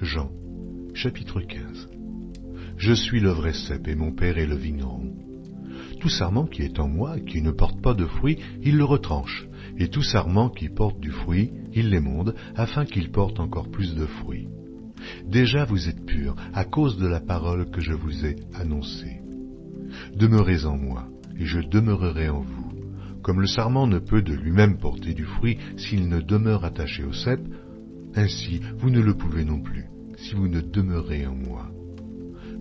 Jean, chapitre 15. Je suis le vrai cep et mon Père est le vigneron. Tout sarment qui est en moi et qui ne porte pas de fruit, il le retranche, et tout sarment qui porte du fruit, il l'émonde, afin qu'il porte encore plus de fruits. Déjà vous êtes purs, à cause de la parole que je vous ai annoncée. Demeurez en moi, et je demeurerai en vous. Comme le sarment ne peut de lui-même porter du fruit s'il ne demeure attaché au cep, ainsi vous ne le pouvez non plus, si vous ne demeurez en moi.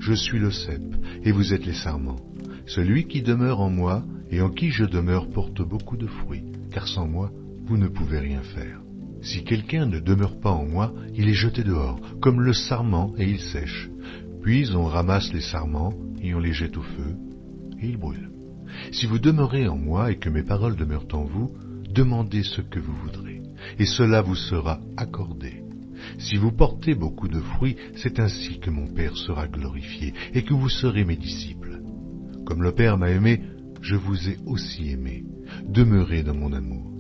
Je suis le cep, et vous êtes les sarments. Celui qui demeure en moi, et en qui je demeure, porte beaucoup de fruits, car sans moi, vous ne pouvez rien faire. Si quelqu'un ne demeure pas en moi, il est jeté dehors, comme le sarment, et il sèche. Puis on ramasse les sarments, et on les jette au feu, et ils brûlent. Si vous demeurez en moi, et que mes paroles demeurent en vous, demandez ce que vous voudrez, et cela vous sera accordé. Si vous portez beaucoup de fruits, c'est ainsi que mon Père sera glorifié, et que vous serez mes disciples. Comme le Père m'a aimé, je vous ai aussi aimé. Demeurez dans mon amour.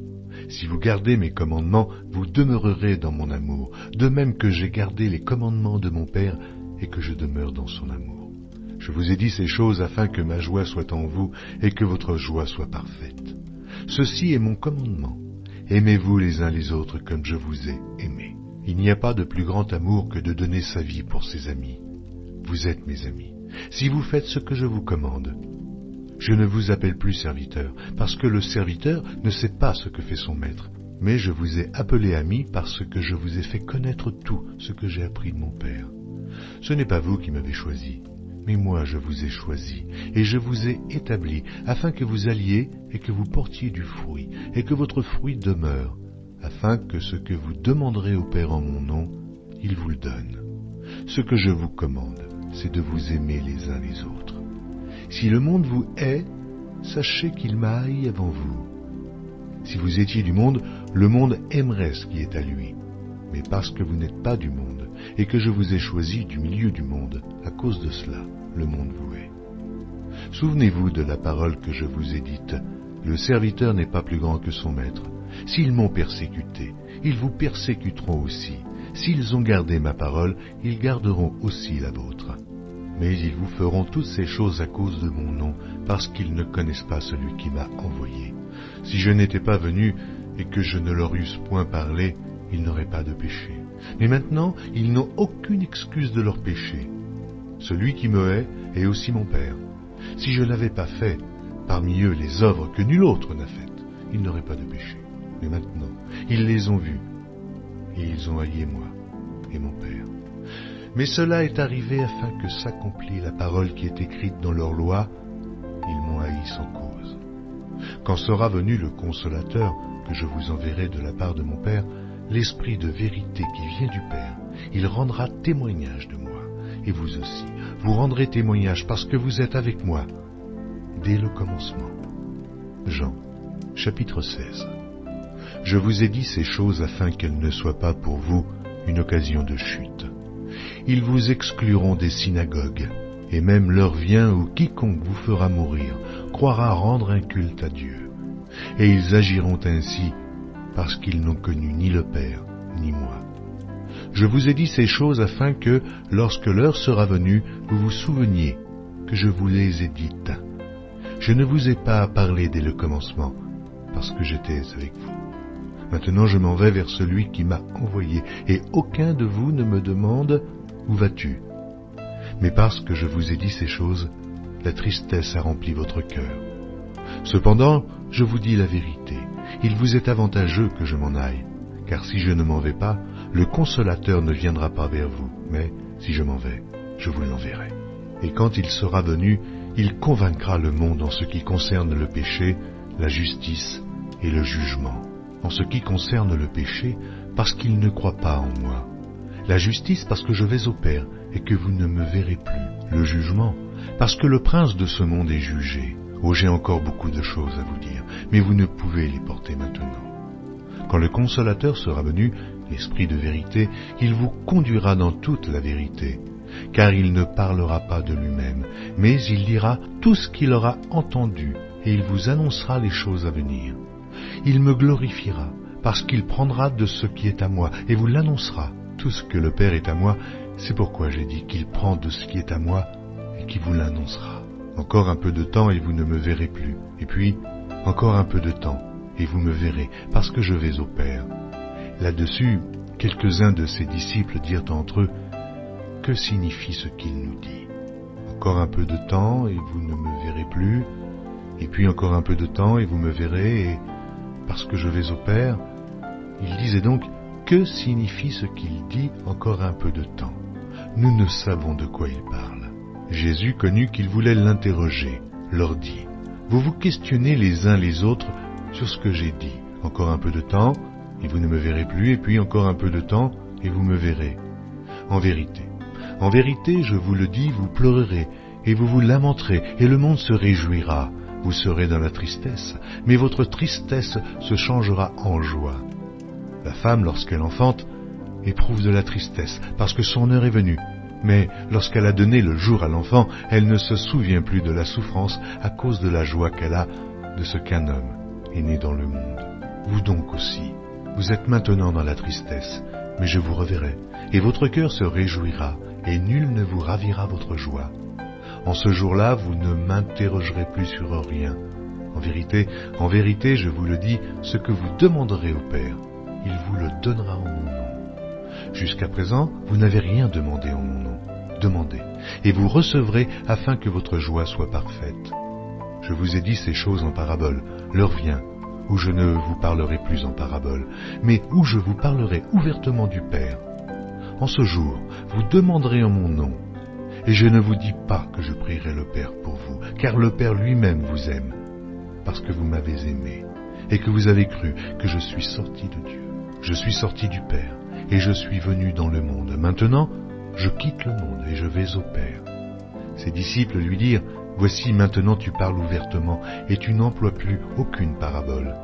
Si vous gardez mes commandements, vous demeurerez dans mon amour, de même que j'ai gardé les commandements de mon Père, et que je demeure dans son amour. Je vous ai dit ces choses afin que ma joie soit en vous, et que votre joie soit parfaite. Ceci est mon commandement. Aimez-vous les uns les autres comme je vous ai aimés. Il n'y a pas de plus grand amour que de donner sa vie pour ses amis. Vous êtes mes amis, si vous faites ce que je vous commande. Je ne vous appelle plus serviteur, parce que le serviteur ne sait pas ce que fait son maître, mais je vous ai appelé amis parce que je vous ai fait connaître tout ce que j'ai appris de mon Père. Ce n'est pas vous qui m'avez choisi, mais moi je vous ai choisi, et je vous ai établi, afin que vous alliez et que vous portiez du fruit, et que votre fruit demeure, afin que ce que vous demanderez au Père en mon nom, il vous le donne. Ce que je vous commande, c'est de vous aimer les uns les autres. Si le monde vous hait, sachez qu'il m'a haï avant vous. Si vous étiez du monde, le monde aimerait ce qui est à lui. Mais parce que vous n'êtes pas du monde, et que je vous ai choisi du milieu du monde, à cause de cela, le monde vous hait. Souvenez-vous de la parole que je vous ai dite. Le serviteur n'est pas plus grand que son maître. S'ils m'ont persécuté, ils vous persécuteront aussi. S'ils ont gardé ma parole, ils garderont aussi la vôtre. Mais ils vous feront toutes ces choses à cause de mon nom, parce qu'ils ne connaissent pas celui qui m'a envoyé. Si je n'étais pas venu et que je ne leur eusse point parlé, ils n'auraient pas de péché. Mais maintenant, ils n'ont aucune excuse de leur péché. Celui qui me hait est aussi mon Père. Si je n'avais pas fait parmi eux les œuvres que nul autre n'a faites, ils n'auraient pas de péché. Mais maintenant, ils les ont vus, et ils ont haï moi et mon Père. Mais cela est arrivé afin que s'accomplisse la parole qui est écrite dans leur loi, ils m'ont haï sans cause. Quand sera venu le Consolateur, que je vous enverrai de la part de mon Père, l'Esprit de vérité qui vient du Père, il rendra témoignage de moi, et vous aussi, vous rendrez témoignage parce que vous êtes avec moi, dès le commencement. Jean, chapitre 16. Je vous ai dit ces choses afin qu'elles ne soient pas pour vous une occasion de chute. Ils vous excluront des synagogues, et même l'heure vient où quiconque vous fera mourir croira rendre un culte à Dieu. Et ils agiront ainsi parce qu'ils n'ont connu ni le Père, ni moi. Je vous ai dit ces choses afin que, lorsque l'heure sera venue, vous vous souveniez que je vous les ai dites. Je ne vous ai pas parlé dès le commencement, parce que j'étais avec vous. Maintenant je m'en vais vers celui qui m'a envoyé, et aucun de vous ne me demande « Où vas-tu » Mais parce que je vous ai dit ces choses, la tristesse a rempli votre cœur. Cependant, je vous dis la vérité, il vous est avantageux que je m'en aille, car si je ne m'en vais pas, le Consolateur ne viendra pas vers vous, mais si je m'en vais, je vous l'enverrai. Et quand il sera venu, il convaincra le monde en ce qui concerne le péché, la justice et le jugement. En ce qui concerne le péché, parce qu'il ne croit pas en moi. La justice, parce que je vais au Père et que vous ne me verrez plus. Le jugement, parce que le prince de ce monde est jugé. Oh, j'ai encore beaucoup de choses à vous dire, mais vous ne pouvez les porter maintenant. Quand le Consolateur sera venu, l'Esprit de vérité, il vous conduira dans toute la vérité, car il ne parlera pas de lui-même, mais il dira tout ce qu'il aura entendu, et il vous annoncera les choses à venir. Il me glorifiera, parce qu'il prendra de ce qui est à moi, et vous l'annoncera. tout ce que le Père est à moi, c'est pourquoi j'ai dit qu'il prend de ce qui est à moi et qu'il vous l'annoncera. Encore un peu de temps et vous ne me verrez plus. Et puis, encore un peu de temps et vous me verrez, parce que je vais au Père. » Là-dessus, quelques-uns de ses disciples dirent entre eux, « Que signifie ce qu'il nous dit? Encore un peu de temps et vous ne me verrez plus, et puis encore un peu de temps et vous me verrez, et parce que je vais au Père. » Il disait donc, « Que signifie ce qu'il dit, encore un peu de temps ?» Nous ne savons de quoi il parle. Jésus connut qu'ils voulaient l'interroger, leur dit, « Vous vous questionnez les uns les autres sur ce que j'ai dit. Encore un peu de temps, et vous ne me verrez plus, et puis encore un peu de temps, et vous me verrez. En vérité, je vous le dis, vous pleurerez, et vous vous lamenterez, et le monde se réjouira. Vous serez dans la tristesse, mais votre tristesse se changera en joie. La femme, lorsqu'elle enfante, éprouve de la tristesse, parce que son heure est venue. Mais lorsqu'elle a donné le jour à l'enfant, elle ne se souvient plus de la souffrance à cause de la joie qu'elle a de ce qu'un homme est né dans le monde. Vous donc aussi, vous êtes maintenant dans la tristesse, mais je vous reverrai, et votre cœur se réjouira, et nul ne vous ravira votre joie. En ce jour-là, vous ne m'interrogerez plus sur rien. En vérité, je vous le dis, ce que vous demanderez au Père, il vous le donnera en mon nom. Jusqu'à présent, vous n'avez rien demandé en mon nom. Demandez, et vous recevrez afin que votre joie soit parfaite. Je vous ai dit ces choses en parabole. L'heure vient où je ne vous parlerai plus en parabole, mais où je vous parlerai ouvertement du Père. En ce jour, vous demanderez en mon nom, et je ne vous dis pas que je prierai le Père pour vous, car le Père lui-même vous aime, parce que vous m'avez aimé, et que vous avez cru que je suis sorti de Dieu. Je suis sorti du Père, et je suis venu dans le monde. Maintenant, je quitte le monde, et je vais au Père. Ses disciples lui dirent, « Voici, maintenant tu parles ouvertement, et tu n'emploies plus aucune parabole.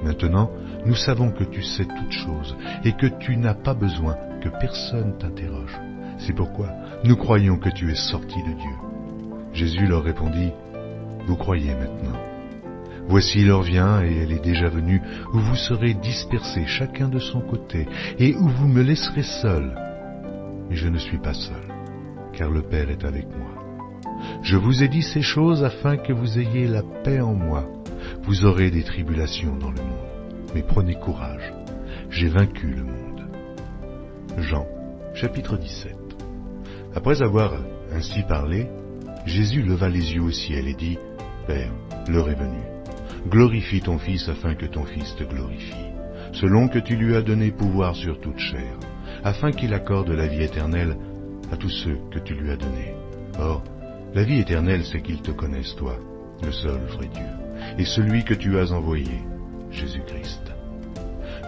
Maintenant, nous savons que tu sais toutes choses, et que tu n'as pas besoin que personne t'interroge. C'est pourquoi nous croyons que tu es sorti de Dieu. » Jésus leur répondit, « Vous croyez maintenant. Voici l'heure vient, et elle est déjà venue, où vous serez dispersés chacun de son côté, et où vous me laisserez seul. Mais je ne suis pas seul, car le Père est avec moi. Je vous ai dit ces choses afin que vous ayez la paix en moi. Vous aurez des tribulations dans le monde, mais prenez courage, j'ai vaincu le monde. » Jean, chapitre 17. Après avoir ainsi parlé, Jésus leva les yeux au ciel et dit, « Père, l'heure est venue. Glorifie ton Fils afin que ton Fils te glorifie, selon que tu lui as donné pouvoir sur toute chair, afin qu'il accorde la vie éternelle à tous ceux que tu lui as donnés. Or, la vie éternelle, c'est qu'ils te connaissent, toi, le seul vrai Dieu, et celui que tu as envoyé, Jésus-Christ.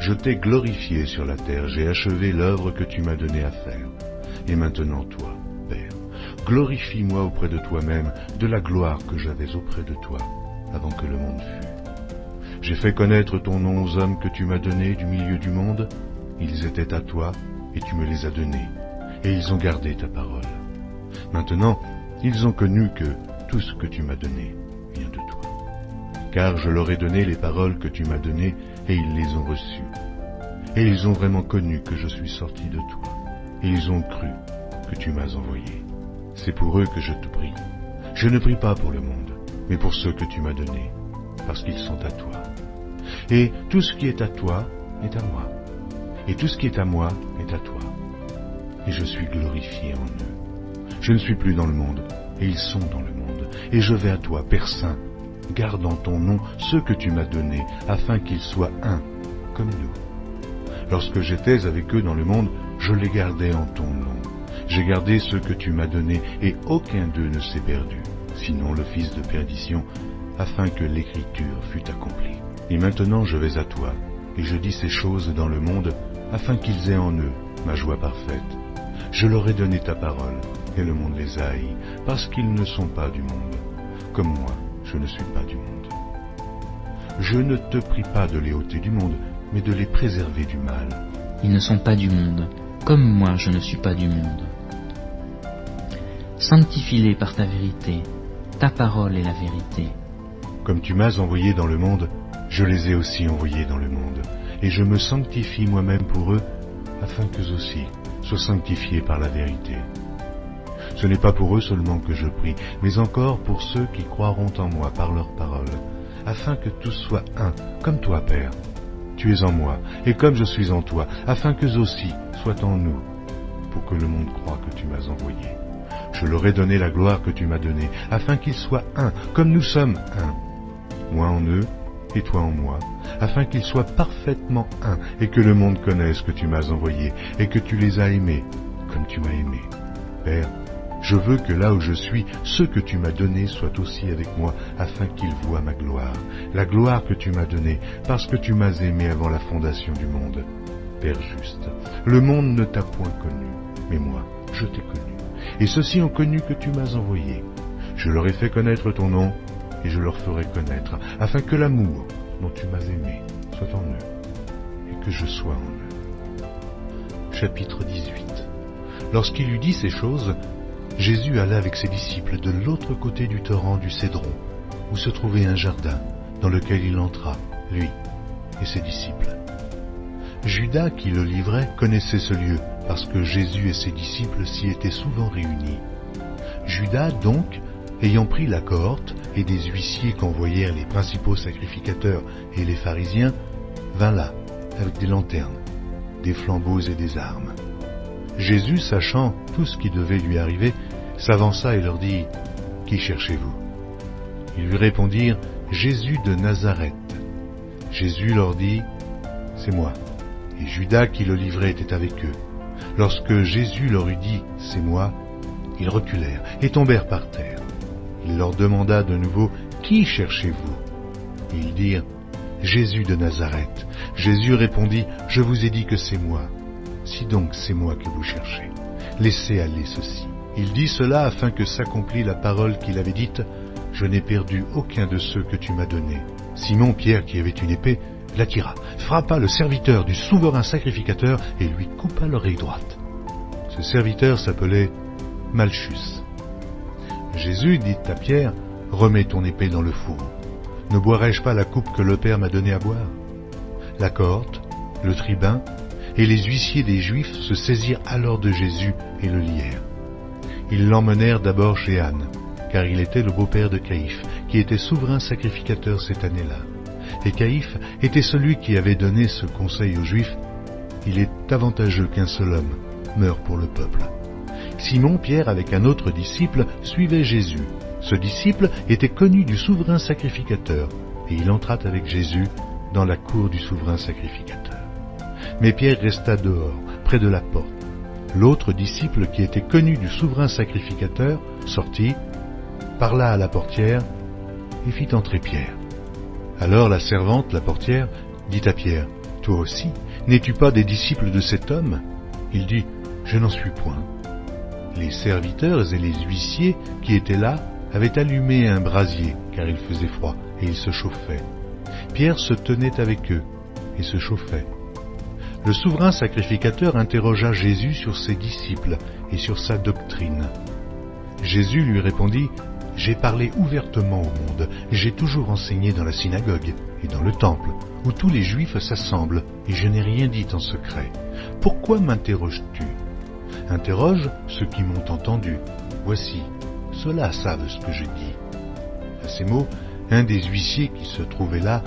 Je t'ai glorifié sur la terre, j'ai achevé l'œuvre que tu m'as donnée à faire. Et maintenant, toi, Père, glorifie-moi auprès de toi-même de la gloire que j'avais auprès de toi, avant que le monde fût. J'ai fait connaître ton nom aux hommes que tu m'as donnés du milieu du monde. Ils étaient à toi, et tu me les as donnés, et ils ont gardé ta parole. Maintenant, ils ont connu que tout ce que tu m'as donné vient de toi. Car je leur ai donné les paroles que tu m'as données, et ils les ont reçues. Et ils ont vraiment connu que je suis sorti de toi, et ils ont cru que tu m'as envoyé. C'est pour eux que je te prie. Je ne prie pas pour le monde, mais pour ceux que tu m'as donnés, parce qu'ils sont à toi. Et tout ce qui est à toi est à moi, et tout ce qui est à moi est à toi. Et je suis glorifié en eux. Je ne suis plus dans le monde, et ils sont dans le monde. Et je vais à toi, Père Saint, garde en ton nom ceux que tu m'as donnés, afin qu'ils soient un, comme nous. Lorsque j'étais avec eux dans le monde, je les gardais en ton nom. J'ai gardé ceux que tu m'as donnés, et aucun d'eux ne s'est perdu, sinon le fils de perdition, afin que l'écriture fût accomplie. Et maintenant je vais à toi, et je dis ces choses dans le monde, afin qu'ils aient en eux ma joie parfaite. Je leur ai donné ta parole, et le monde les a haïs, parce qu'ils ne sont pas du monde, comme moi, je ne suis pas du monde. Je ne te prie pas de les ôter du monde, mais de les préserver du mal. Ils ne sont pas du monde, comme moi je ne suis pas du monde. Sanctifie-les par ta vérité, ta parole est la vérité. Comme tu m'as envoyé dans le monde, je les ai aussi envoyés dans le monde, et je me sanctifie moi-même pour eux, afin qu'eux aussi soient sanctifiés par la vérité. Ce n'est pas pour eux seulement que je prie, mais encore pour ceux qui croiront en moi par leur parole, afin que tous soient un, comme toi, Père. Tu es en moi, et comme je suis en toi, afin qu'eux aussi soient en nous, pour que le monde croie que tu m'as envoyé. Je leur ai donné la gloire que tu m'as donnée, afin qu'ils soient un, comme nous sommes un. Moi en eux, et toi en moi, afin qu'ils soient parfaitement un, et que le monde connaisse que tu m'as envoyé, et que tu les as aimés, comme tu m'as aimé. Père, je veux que là où je suis, ceux que tu m'as donnés soient aussi avec moi, afin qu'ils voient ma gloire, la gloire que tu m'as donnée, parce que tu m'as aimé avant la fondation du monde. Père juste, le monde ne t'a point connu, mais moi, je t'ai connu, et ceux-ci ont connu que tu m'as envoyé. Je leur ai fait connaître ton nom, et je leur ferai connaître, afin que l'amour dont tu m'as aimé soit en eux, et que je sois en eux. Chapitre 18. Lorsqu'il eut dit ces choses, Jésus alla avec ses disciples de l'autre côté du torrent du Cédron, où se trouvait un jardin, dans lequel il entra, lui et ses disciples. Judas, qui le livrait, connaissait ce lieu, parce que Jésus et ses disciples s'y étaient souvent réunis. Judas, donc, ayant pris la cohorte et des huissiers qu'envoyèrent les principaux sacrificateurs et les pharisiens, vint là, avec des lanternes, des flambeaux et des armes. Jésus, sachant tout ce qui devait lui arriver, s'avança et leur dit, « Qui cherchez-vous » Ils lui répondirent, « Jésus de Nazareth. » Jésus leur dit, « C'est moi. » Et Judas qui le livrait était avec eux. Lorsque Jésus leur eut dit, « C'est moi », ils reculèrent et tombèrent par terre. Il leur demanda de nouveau, « Qui cherchez-vous » Et ils dirent, « Jésus de Nazareth. » Jésus répondit, « Je vous ai dit que c'est moi. Si donc c'est moi que vous cherchez, laissez aller ceci. » Il dit cela afin que s'accomplît la parole qu'il avait dite, « Je n'ai perdu aucun de ceux que tu m'as donnés. » Simon Pierre, qui avait une épée, la tira, frappa le serviteur du souverain sacrificateur et lui coupa l'oreille droite. Ce serviteur s'appelait Malchus. Jésus dit à Pierre, « Remets ton épée dans le fourreau. Ne boirai-je pas la coupe que le Père m'a donnée à boire ?» La cohorte, le tribun et les huissiers des Juifs se saisirent alors de Jésus et le lièrent. Ils l'emmenèrent d'abord chez Anne, car il était le beau-père de Caïphe, qui était souverain sacrificateur cette année-là. Et Caïphe était celui qui avait donné ce conseil aux Juifs, « Il est avantageux qu'un seul homme meure pour le peuple. » Simon Pierre, avec un autre disciple, suivait Jésus. Ce disciple était connu du souverain sacrificateur, et il entra avec Jésus dans la cour du souverain sacrificateur. Mais Pierre resta dehors, près de la porte. L'autre disciple, qui était connu du souverain sacrificateur, sortit, parla à la portière et fit entrer Pierre. Alors la servante, la portière, dit à Pierre, « Toi aussi, n'es-tu pas des disciples de cet homme ?» Il dit, « Je n'en suis point. » Les serviteurs et les huissiers qui étaient là avaient allumé un brasier, car il faisait froid, et ils se chauffaient. Pierre se tenait avec eux et se chauffait. Le souverain sacrificateur interrogea Jésus sur ses disciples et sur sa doctrine. Jésus lui répondit, « J'ai parlé ouvertement au monde, j'ai toujours enseigné dans la synagogue et dans le temple, où tous les Juifs s'assemblent, et je n'ai rien dit en secret. Pourquoi m'interroges-tu ? Interroge ceux qui m'ont entendu. Voici, ceux-là savent ce que je dis. » À ces mots, un des huissiers qui se trouvait là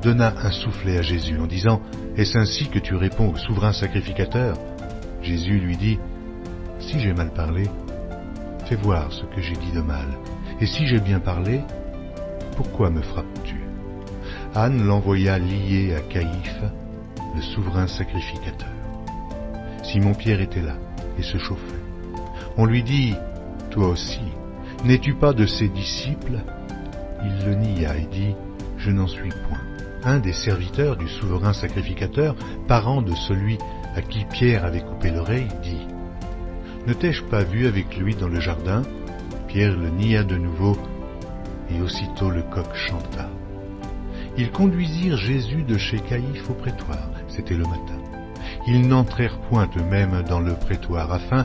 donna un soufflet à Jésus en disant, « Est-ce ainsi que tu réponds au souverain sacrificateur ?» Jésus lui dit, « Si j'ai mal parlé, fais voir ce que j'ai dit de mal. Et si j'ai bien parlé, pourquoi me frappes-tu » Anne l'envoya lié à Caïphe, le souverain sacrificateur. Simon-Pierre était là et se chauffait. On lui dit, « Toi aussi, n'es-tu pas de ses disciples ?» Il le nia et dit, « Je n'en suis point. » Un des serviteurs du souverain sacrificateur, parent de celui à qui Pierre avait coupé l'oreille, dit, « Ne t'ai-je pas vu avec lui dans le jardin ?» Pierre le nia de nouveau, et aussitôt le coq chanta. Ils conduisirent Jésus de chez Caïphe au prétoire, c'était le matin. Ils n'entrèrent point eux-mêmes dans le prétoire, afin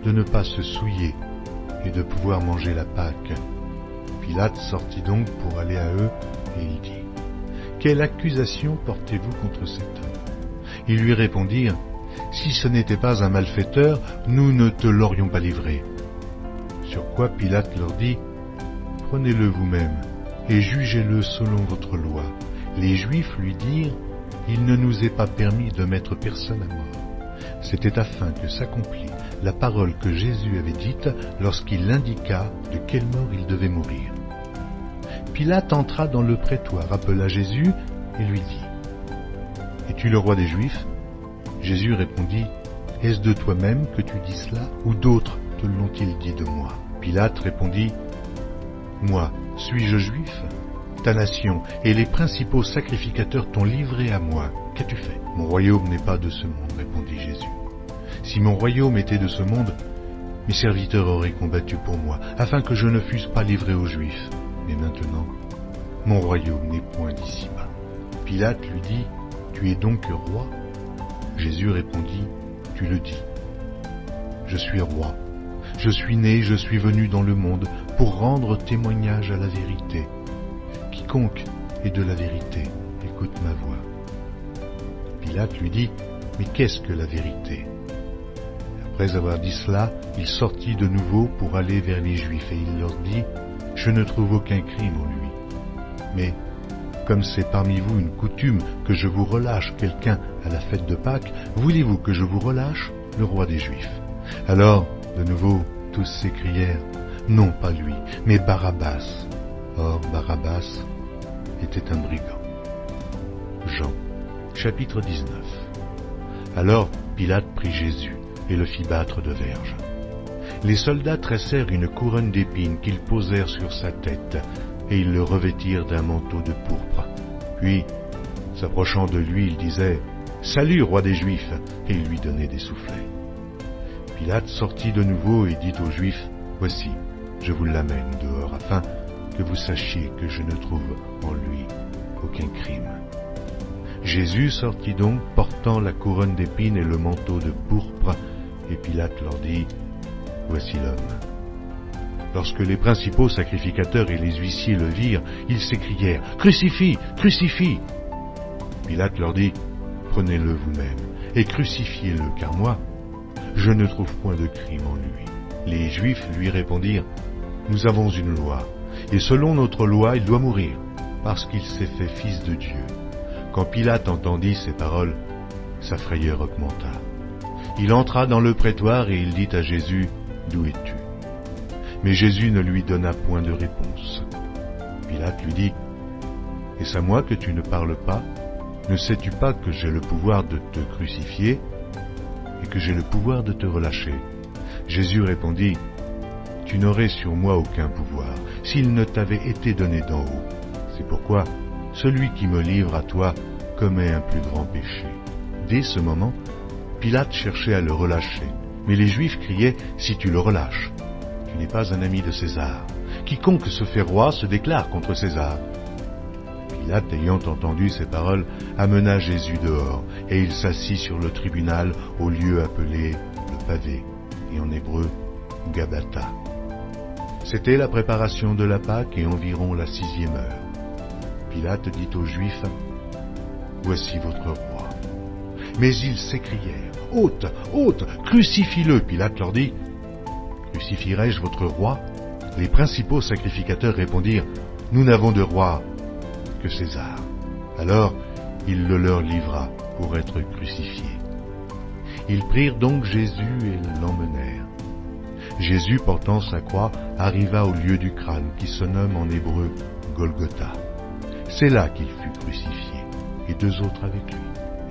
de ne pas se souiller et de pouvoir manger la Pâque. Pilate sortit donc pour aller à eux, et il dit, « Quelle accusation portez-vous contre cet homme ?» Ils lui répondirent, si ce n'était pas un malfaiteur, nous ne te l'aurions pas livré. » Sur quoi Pilate leur dit, « Prenez-le vous-même et jugez-le selon votre loi. » Les Juifs lui dirent, « Il ne nous est pas permis de mettre personne à mort. » C'était afin que s'accomplît la parole que Jésus avait dite lorsqu'il indiqua de quelle mort il devait mourir. Pilate entra dans le prétoire, appela Jésus et lui dit, « Es-tu le roi des Juifs ?» Jésus répondit, « Est-ce de toi-même que tu dis cela, ou d'autres te l'ont-ils dit de moi ?» Pilate répondit, « Moi, suis-je juif ? Ta nation et les principaux sacrificateurs t'ont livré à moi. Qu'as-tu fait ? » « Mon royaume n'est pas de ce monde, répondit Jésus. Si mon royaume était de ce monde, mes serviteurs auraient combattu pour moi, afin que je ne fusse pas livré aux Juifs. Mais maintenant, mon royaume n'est point d'ici-bas. » Pilate lui dit, « Tu es donc roi ?» Jésus répondit, « Tu le dis. Je suis roi. Je suis né, je suis venu dans le monde pour rendre témoignage à la vérité. Quiconque est de la vérité, écoute ma voix. » Pilate lui dit, « Mais qu'est-ce que la vérité ?» Après avoir dit cela, il sortit de nouveau pour aller vers les Juifs, et il leur dit, « Je ne trouve aucun crime en lui. Mais, comme c'est parmi vous une coutume que je vous relâche quelqu'un à la fête de Pâques, voulez-vous que je vous relâche le roi des Juifs ?» Alors, de nouveau, tous s'écrièrent, « Non, pas lui, mais Barabbas. » Or, Barabbas était un brigand. Jean, chapitre 19. Alors Pilate prit Jésus et le fit battre de verges. Les soldats tressèrent une couronne d'épines qu'ils posèrent sur sa tête, et ils le revêtirent d'un manteau de pourpre. Puis, s'approchant de lui, ils disaient, « Salut, roi des Juifs !» et ils lui donnaient des soufflets. Pilate sortit de nouveau et dit aux Juifs, « Voici, je vous l'amène dehors, afin que vous sachiez que je ne trouve en lui aucun crime. » Jésus sortit donc, portant la couronne d'épines et le manteau de pourpre, et Pilate leur dit, « Voici l'homme. » Lorsque les principaux sacrificateurs et les huissiers le virent, ils s'écrièrent, « Crucifie, crucifie !» Pilate leur dit, « Prenez-le vous-même et crucifiez-le, car moi, je ne trouve point de crime en lui. » Les Juifs lui répondirent, « Nous avons une loi, et selon notre loi, il doit mourir, parce qu'il s'est fait fils de Dieu. » Quand Pilate entendit ces paroles, sa frayeur augmenta. Il entra dans le prétoire et il dit à Jésus, « D'où es-tu » Mais Jésus ne lui donna point de réponse. Pilate lui dit, « Est-ce à moi que tu ne parles pas ? Ne sais-tu pas que j'ai le pouvoir de te crucifier et que j'ai le pouvoir de te relâcher ?» Jésus répondit, « Tu n'aurais sur moi aucun pouvoir s'il ne t'avait été donné d'en haut. C'est pourquoi celui qui me livre à toi commet un plus grand péché. » Dès ce moment, Pilate cherchait à le relâcher, mais les Juifs criaient, « Si tu le relâches, tu n'es pas un ami de César. Quiconque se fait roi se déclare contre César. » Pilate, ayant entendu ces paroles, amena Jésus dehors, et il s'assit sur le tribunal au lieu appelé le pavé, et en hébreu, Gabbatha. C'était la préparation de la Pâque et environ la 6e heure. Pilate dit aux Juifs, « Voici votre roi. » Mais ils s'écrièrent, « Ôte, ôte, crucifie-le !» Pilate leur dit, « Crucifierai-je votre roi ?» Les principaux sacrificateurs répondirent, « Nous n'avons de roi que César. » Alors il le leur livra pour être crucifié. Ils prirent donc Jésus et l'emmenèrent. Jésus, portant sa croix, arriva au lieu du crâne, qui se nomme en hébreu Golgotha. C'est là qu'il fut crucifié, et 2 autres avec lui,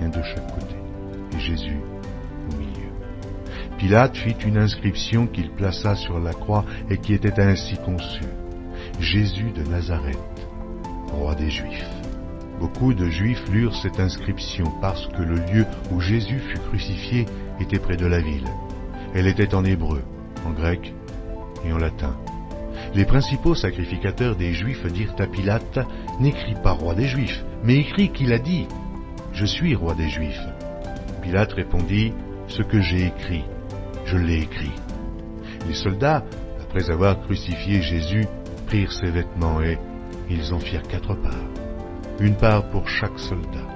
un de chaque côté, et Jésus au milieu. Pilate fit une inscription qu'il plaça sur la croix et qui était ainsi conçue, « Jésus de Nazareth, roi des Juifs. » Beaucoup de Juifs lurent cette inscription parce que le lieu où Jésus fut crucifié était près de la ville. Elle était en hébreu, en grec et en latin. Les principaux sacrificateurs des Juifs dirent à Pilate, « N'écris pas roi des Juifs, mais écris qu'il a dit, je suis roi des Juifs. » Pilate répondit, « Ce que j'ai écrit, je l'ai écrit. » Les soldats, après avoir crucifié Jésus, prirent ses vêtements et ils en firent 4 parts, une part pour chaque soldat.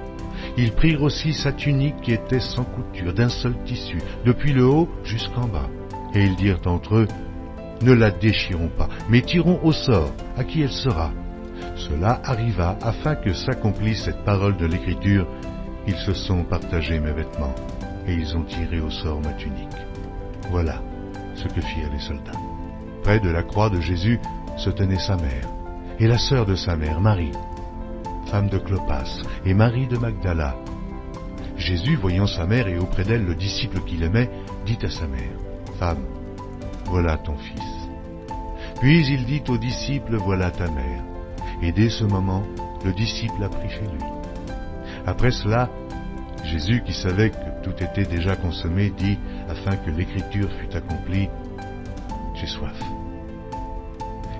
Ils prirent aussi sa tunique qui était sans couture, d'un seul tissu, depuis le haut jusqu'en bas. Et ils dirent entre eux, ne la déchirons pas, mais tirons au sort à qui elle sera. Cela arriva afin que s'accomplisse cette parole de l'Écriture. Ils se sont partagés mes vêtements, et ils ont tiré au sort ma tunique. Voilà ce que firent les soldats. Près de la croix de Jésus se tenait sa mère, et la sœur de sa mère, Marie, femme de Clopas, et Marie de Magdala. Jésus, voyant sa mère et auprès d'elle le disciple qu'il aimait, dit à sa mère, « Femme, voilà ton fils. » Puis il dit au disciple, « Voilà ta mère. » Et dès ce moment, le disciple l'a pris chez lui. Après cela, Jésus, qui savait que tout était déjà consommé, dit, afin que l'écriture fût accomplie, « J'ai soif. »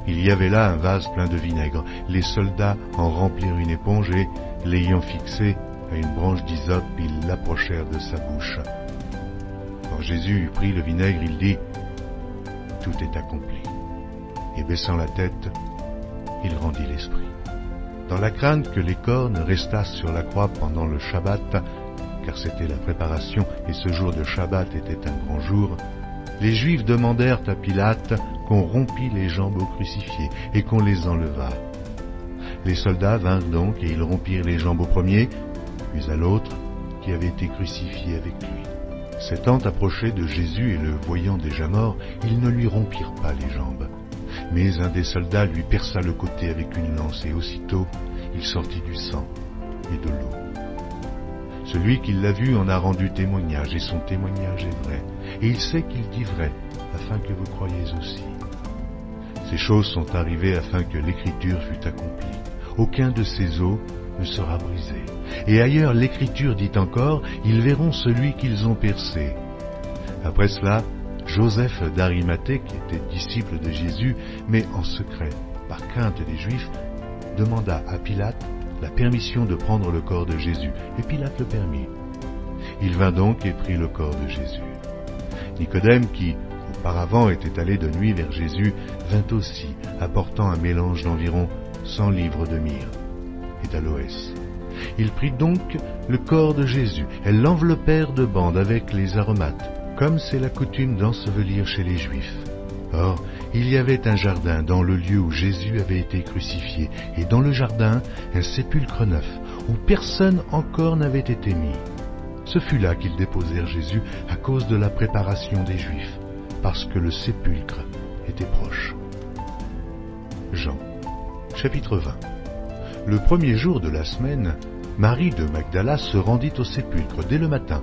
Il y avait là un vase plein de vinaigre. Les soldats en remplirent une éponge et, l'ayant fixée à une branche d'hysope, ils l'approchèrent de sa bouche. Quand Jésus eut pris le vinaigre, il dit, « Tout est accompli. » Et baissant la tête, il rendit l'esprit. Dans la crainte que les cornes restassent sur la croix pendant le Shabbat, car c'était la préparation et ce jour de Shabbat était un grand jour, les Juifs demandèrent à Pilate qu'on rompît les jambes aux crucifiés et qu'on les enlevât. Les soldats vinrent donc et ils rompirent les jambes au premier, puis à l'autre qui avait été crucifié avec lui. S'étant approchés de Jésus et le voyant déjà mort, ils ne lui rompirent pas les jambes. Mais un des soldats lui perça le côté avec une lance et aussitôt il sortit du sang et de l'eau. Celui qui l'a vu en a rendu témoignage et son témoignage est vrai. Et il sait qu'il dit vrai, afin que vous croyiez aussi. Ces choses sont arrivées afin que l'écriture fût accomplie. Aucun de ces os ne sera brisé. Et ailleurs l'écriture dit encore, ils verront celui qu'ils ont percé. Après cela, Joseph d'Arimathée, qui était disciple de Jésus, mais en secret, par crainte des Juifs, demanda à Pilate la permission de prendre le corps de Jésus, et Pilate le permit. Il vint donc et prit le corps de Jésus. Nicodème, qui auparavant était allé de nuit vers Jésus, vint aussi, apportant un mélange d'environ 100 livres de myrrhe et d'aloès. Il prit donc le corps de Jésus, elles l'enveloppèrent de bandes avec les aromates, comme c'est la coutume d'ensevelir chez les Juifs. Or, il y avait un jardin dans le lieu où Jésus avait été crucifié, et dans le jardin, un sépulcre neuf, où personne encore n'avait été mis. Ce fut là qu'ils déposèrent Jésus à cause de la préparation des Juifs, parce que le sépulcre était proche. Jean, chapitre 20. Le premier jour de la semaine, Marie de Magdala se rendit au sépulcre dès le matin,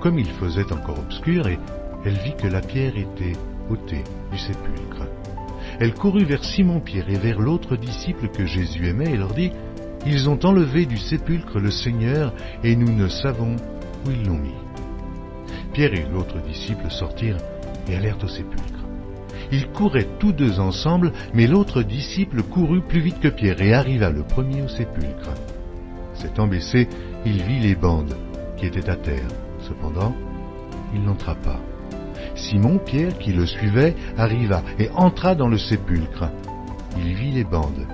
comme il faisait encore obscur, et elle vit que la pierre était ôtée du sépulcre. Elle courut vers Simon-Pierre et vers l'autre disciple que Jésus aimait et leur dit, « Ils ont enlevé du sépulcre le Seigneur et nous ne savons où ils l'ont mis. » Pierre et l'autre disciple sortirent et allèrent au sépulcre. Ils couraient tous deux ensemble, mais l'autre disciple courut plus vite que Pierre et arriva le premier au sépulcre. S'étant baissé, il vit les bandes qui étaient à terre. Cependant, il n'entra pas. Simon, Pierre, qui le suivait, arriva et entra dans le sépulcre. Il vit les bandes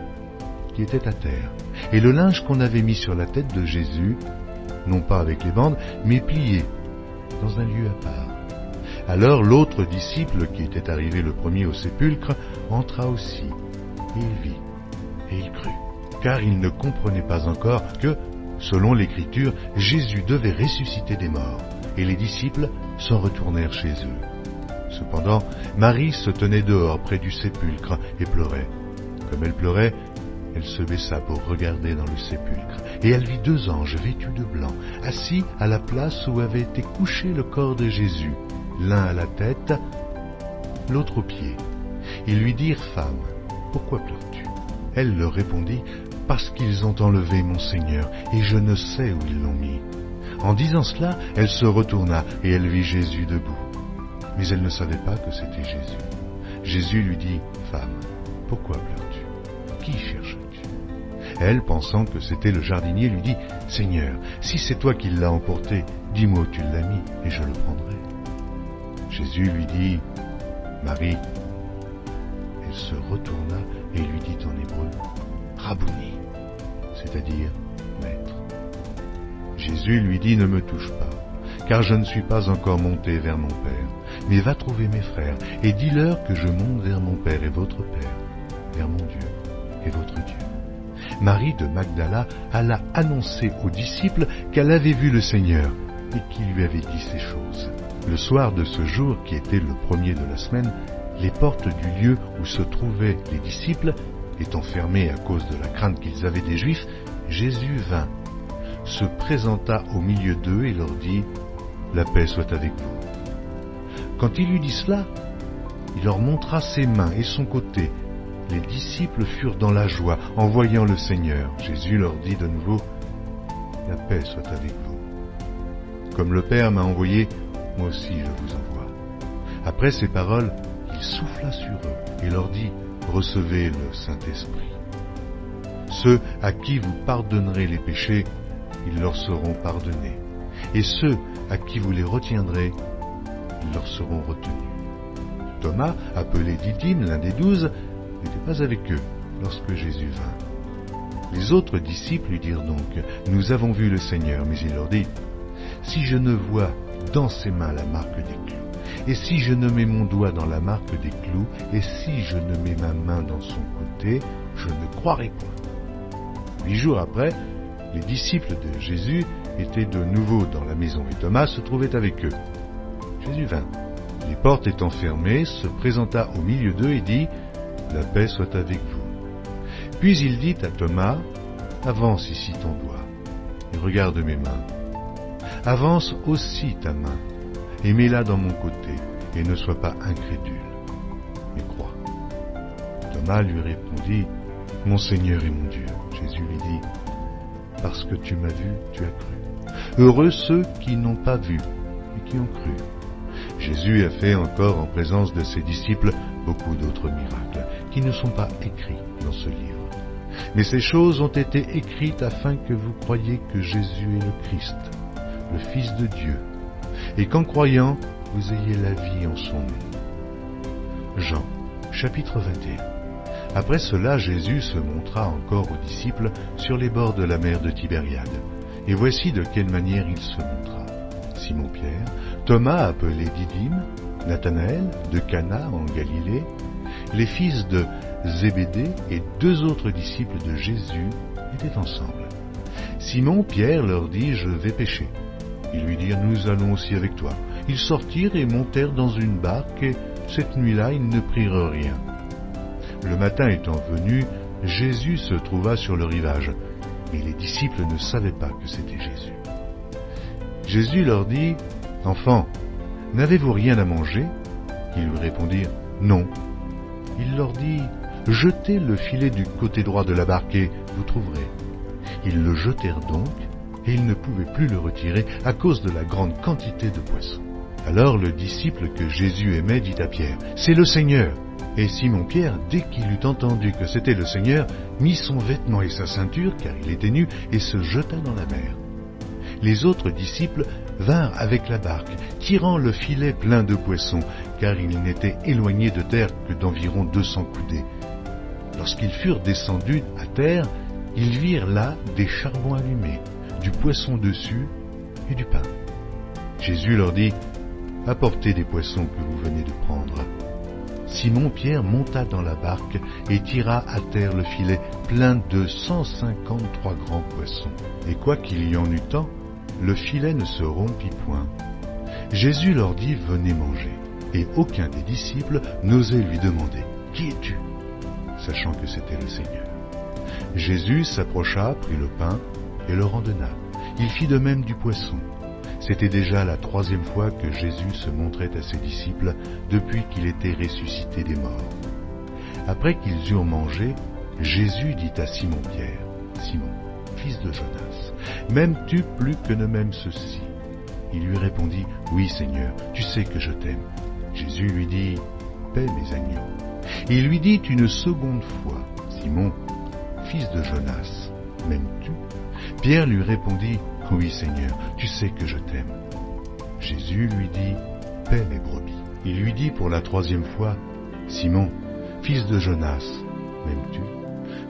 qui étaient à terre, et le linge qu'on avait mis sur la tête de Jésus, non pas avec les bandes, mais plié dans un lieu à part. Alors l'autre disciple, qui était arrivé le premier au sépulcre, entra aussi, et il vit, et il crut, car il ne comprenait pas encore que, selon l'Écriture, Jésus devait ressusciter des morts, et les disciples s'en retournèrent chez eux. Cependant, Marie se tenait dehors près du sépulcre et pleurait. Comme elle pleurait, elle se baissa pour regarder dans le sépulcre, et elle vit deux anges vêtus de blanc, assis à la place où avait été couché le corps de Jésus, l'un à la tête, l'autre aux pieds. Ils lui dirent, « Femme, pourquoi pleures-tu » Elle leur répondit, « Parce qu'ils ont enlevé mon Seigneur, et je ne sais où ils l'ont mis. » En disant cela, elle se retourna, et elle vit Jésus debout. Mais elle ne savait pas que c'était Jésus. Jésus lui dit, « Femme, pourquoi pleures-tu ? Qui cherches-tu » Elle, pensant que c'était le jardinier, lui dit, « Seigneur, si c'est toi qui l'as emporté, dis-moi où tu l'as mis, et je le prendrai. » Jésus lui dit, « Marie. » Elle se retourna et lui dit en hébreu, « Rabouni », c'est-à-dire « Maître ». Jésus lui dit, « Ne me touche pas, car je ne suis pas encore monté vers mon Père. Mais va trouver mes frères, et dis-leur que je monte vers mon Père et votre Père, vers mon Dieu et votre Dieu. » Marie de Magdala alla annoncer aux disciples qu'elle avait vu le Seigneur et qu'il lui avait dit ces choses. Le soir de ce jour, qui était le premier de la semaine, les portes du lieu où se trouvaient les disciples étant fermées à cause de la crainte qu'ils avaient des Juifs, Jésus vint, se présenta au milieu d'eux et leur dit, « La paix soit avec vous. » Quand il eut dit cela, il leur montra ses mains et son côté. Les disciples furent dans la joie en voyant le Seigneur. Jésus leur dit de nouveau, « La paix soit avec vous. Comme le Père m'a envoyé, moi aussi je vous envoie. » Après ces paroles, il souffla sur eux et leur dit, « Recevez le Saint-Esprit. Ceux à qui vous pardonnerez les péchés, ils leur seront pardonnés. Et ceux à qui vous les retiendrez, ils leur seront retenus. » Thomas, appelé Didyme, l'un des 12, n'était pas avec eux lorsque Jésus vint. Les autres disciples lui dirent donc, « Nous avons vu le Seigneur. » Mais il leur dit, « Si je ne vois dans ses mains la marque des clous, et si je ne mets mon doigt dans la marque des clous, et si je ne mets ma main dans son côté, je ne croirai point. » 8 jours après, les disciples de Jésus étaient de nouveau dans la maison et Thomas se trouvait avec eux. Jésus vint. Les portes étant fermées, se présenta au milieu d'eux et dit, « La paix soit avec vous. » Puis il dit à Thomas, « Avance ici ton doigt, et regarde mes mains. Avance aussi ta main, et mets-la dans mon côté, et ne sois pas incrédule, mais crois. » Thomas lui répondit, « Mon Seigneur et mon Dieu. » Jésus lui dit, « Parce que tu m'as vu, tu as cru. Heureux ceux qui n'ont pas vu et qui ont cru. » Jésus a fait encore en présence de ses disciples beaucoup d'autres miracles qui ne sont pas écrits dans ce livre. Mais ces choses ont été écrites afin que vous croyiez que Jésus est le Christ, le Fils de Dieu, et qu'en croyant, vous ayez la vie en son nom. Jean, chapitre 21. Après cela, Jésus se montra encore aux disciples sur les bords de la mer de Tibériade. Et voici de quelle manière il se montra. Simon-Pierre, Thomas appelé Didyme, Nathanaël de Cana en Galilée, les fils de Zébédée et 2 autres disciples de Jésus étaient ensemble. Simon-Pierre leur dit, « Je vais pêcher. » Ils lui dirent, « Nous allons aussi avec toi. » Ils sortirent et montèrent dans une barque, et cette nuit-là, ils ne prirent rien. Le matin étant venu, Jésus se trouva sur le rivage, mais les disciples ne savaient pas que c'était Jésus. Jésus leur dit, « Enfants, n'avez-vous rien à manger ?» Ils lui répondirent, « Non. » Il leur dit, « Jetez le filet du côté droit de la barque et vous trouverez. » Ils le jetèrent donc, et ils ne pouvaient plus le retirer à cause de la grande quantité de poissons. Alors le disciple que Jésus aimait dit à Pierre, « C'est le Seigneur !» Et Simon-Pierre, dès qu'il eut entendu que c'était le Seigneur, mit son vêtement et sa ceinture, car il était nu, et se jeta dans la mer. Les autres disciples vinrent avec la barque, tirant le filet plein de poissons, car ils n'étaient éloignés de terre que d'environ 200 coudées. Lorsqu'ils furent descendus à terre, ils virent là des charbons allumés, du poisson dessus et du pain. Jésus leur dit, « Apportez des poissons que vous venez de prendre. » Simon-Pierre monta dans la barque et tira à terre le filet plein de 153 grands poissons. Et quoiqu'il y en eût tant, le filet ne se rompit point. Jésus leur dit, « Venez manger. » Et aucun des disciples n'osait lui demander, « Qui es-tu » sachant que c'était le Seigneur. Jésus s'approcha, prit le pain et leur en donna. Il fit de même du poisson. C'était déjà la 3e fois que Jésus se montrait à ses disciples depuis qu'il était ressuscité des morts. Après qu'ils eurent mangé, Jésus dit à Simon-Pierre, « Simon, fils de Jonas, m'aimes-tu plus que ne m'aime ceux-ci » Il lui répondit, « Oui, Seigneur, tu sais que je t'aime. » Jésus lui dit, « Paie mes agneaux. » Et il lui dit une seconde fois, « Simon, fils de Jonas, m'aimes-tu » Pierre lui répondit, « Oui, Seigneur, tu sais que je t'aime. » Jésus lui dit, « Paie mes brebis. » Il lui dit pour la 3e fois, « Simon, fils de Jonas, m'aimes-tu »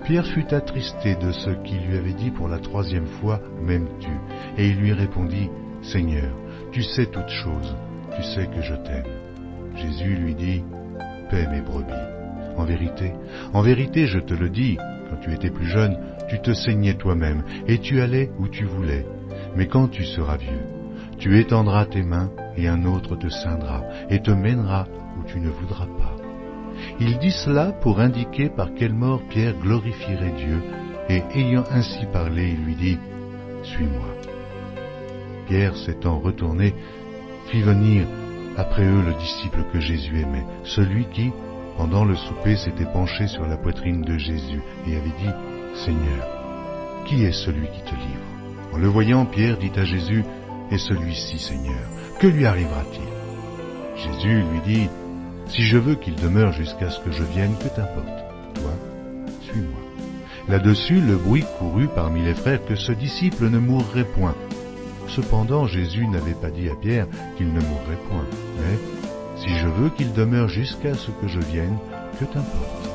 Pierre fut attristé de ce qu'il lui avait dit pour la 3e fois, « M'aimes-tu » Et il lui répondit, « Seigneur, tu sais toutes choses, tu sais que je t'aime. » Jésus lui dit, « Paie mes brebis. En vérité, je te le dis, quand tu étais plus jeune, tu te saignais toi-même, et tu allais où tu voulais. Mais quand tu seras vieux, tu étendras tes mains, et un autre te ceindra, et te mènera où tu ne voudras pas. » Il dit cela pour indiquer par quelle mort Pierre glorifierait Dieu, et ayant ainsi parlé, il lui dit, « Suis-moi. » Pierre, s'étant retourné, fit venir après eux le disciple que Jésus aimait, celui qui, pendant le souper, s'était penché sur la poitrine de Jésus et avait dit, « Seigneur, qui est celui qui te livre ?» En le voyant, Pierre dit à Jésus, « Et celui-ci, Seigneur, que lui arrivera-t-il » Jésus lui dit, « Si je veux qu'il demeure jusqu'à ce que je vienne, que t'importe? Toi, suis-moi. » Là-dessus, le bruit courut parmi les frères que ce disciple ne mourrait point. Cependant, Jésus n'avait pas dit à Pierre qu'il ne mourrait point, mais « Si je veux qu'il demeure jusqu'à ce que je vienne, que t'importe ?»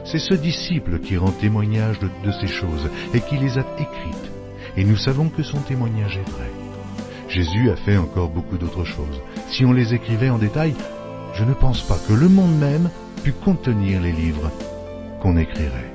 C'est ce disciple qui rend témoignage de ces choses et qui les a écrites, et nous savons que son témoignage est vrai. Jésus a fait encore beaucoup d'autres choses. Si on les écrivait en détail, je ne pense pas que le monde même pût contenir les livres qu'on écrirait.